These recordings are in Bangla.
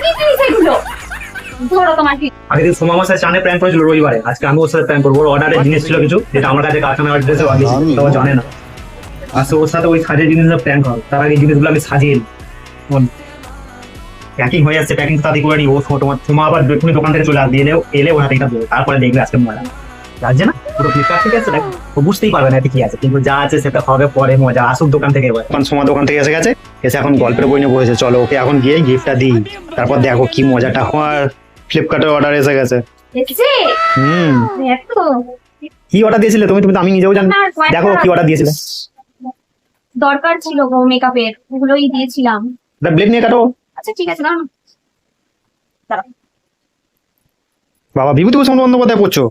কি জিনিস এগুলো? ধরো তোমার কি আগের দিন সোমা আমার সাথে চানে প্র্যাঙ্ক করেছিল রবিবারে, আজকে আমি ওর সাথে প্র্যাঙ্ক করবো। ওর অর্ডারের জিনিস ছিল কিছু, যেটা আমার কাছে কারখানার অ্যাড্রেসে তো ও জানে না। আজকে ওর সাথে ওই সাজের জিনিসটা প্র্যাঙ্ক হবে। তার আগে এই জিনিসগুলো আমি সাজিয়ে প্যাকিং হয়ে যাচ্ছে, প্যাকিং তাড়াতাড়ি করে নি। ও তোমার সোমা আবার তুমি দোকান থেকে চলে আসবে, এলে ওরা এটা দেবে, তারপরে দেখবে আজকে মজা যাচ্ছে না। পুরো ফ্লিপকার্ট থেকে আছে, ও বুঝতেই পারবে না এতে কি আছে, কিন্তু যা আছে সেটা হবে পরে মজা। আসুক দোকান থেকে, এখন সোমা দোকান থেকে এসে গেছে, এসে এখন গল্পের বই নিয়ে বসেছে। চলো ওকে এখন গিয়ে গিফটটা দিই, তারপর দেখো কি মজাটা। আমার ফ্লিপকার্টের অর্ডার এসে গেছে। এসেছে? দেখো কি অর্ডার দিয়েছিলে তুমি? তুমি তো আমি নিজেও জানি। দেখো কি অর্ডার দিয়েছিলে। দরকার ছিল গো মেকআপের, ওগুলোই দিয়েছিলাম। ব্লেড নিয়ে কাটো। আচ্ছা ঠিক আছে, না দাঁড়াও। বাবা বিভূতিভূষণ বন্দ্যোপাধ্যায় পড়ছো?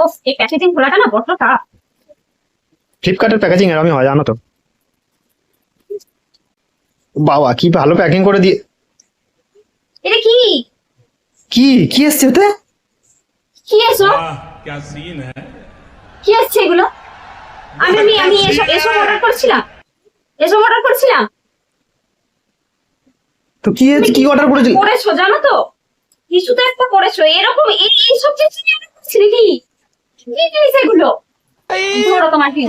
ওফ, এই প্যাকেজিং খোলাটা না বড্ড টাফ। ফ্লিপকার্টের প্যাকেজিং এর আমি হয় জানো তো। বাবা কি ভালো প্যাকিং করে দিয়ে। এটা কি কি কি এসছে ওতে? কি এসো? क्या सीन है। কি এসছে এগুলো? আমি এসব অর্ডার করেছিলাম, এসব অর্ডার করেছিলাম। তো কি কি অর্ডার করেছিল? করেছো জানো তো, কিছু তো একটা করেছো এরকম। এইসব জিনিস নিয়ে অর্ডার করেছিলে কি? কি জিনিস এগুলো? ধরো তোমার কি,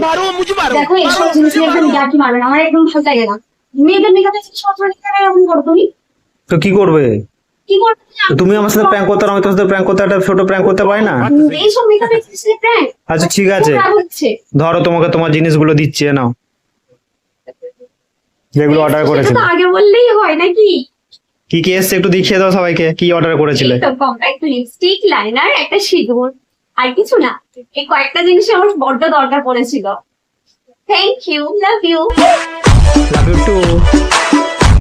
দেখো এইসব জিনিস নিয়ে একদম ইয়ার্কি মারবে না, আমার একদম ভালো লাগে না। মেয়েদের মেকআপের জিনিস এরকম করো তুমি? তো কি করবে? কি করবে? তো তুমি আমার সাথে প্র্যাঙ্ক করতে, আমি তোমার সাথে প্র্যাঙ্ক করতে, একটা ছোট প্র্যাঙ্ক করতে পারি না? এইসব মেকআপের জিনিস নিয়ে প্র্যাঙ্ক? আচ্ছা ঠিক আছে, ধরো তোমাকে তোমার জিনিসগুলো দিচ্ছি, নাও যেগুলো অর্ডার করেছিল। আগে বললেই হয় নাকি? কি কি এসছে একটু দেখিয়ে দাও সবাইকে, কি অর্ডার করেছিলে। কম্প্যাক্ট লিপস্টিক, লাইনার, একটা সিঁদুর, আর কিছু না। এই কয়েকটা জিনিস আমার বড্ড দরকার পড়েছিল। Thank you, love you. Love you two.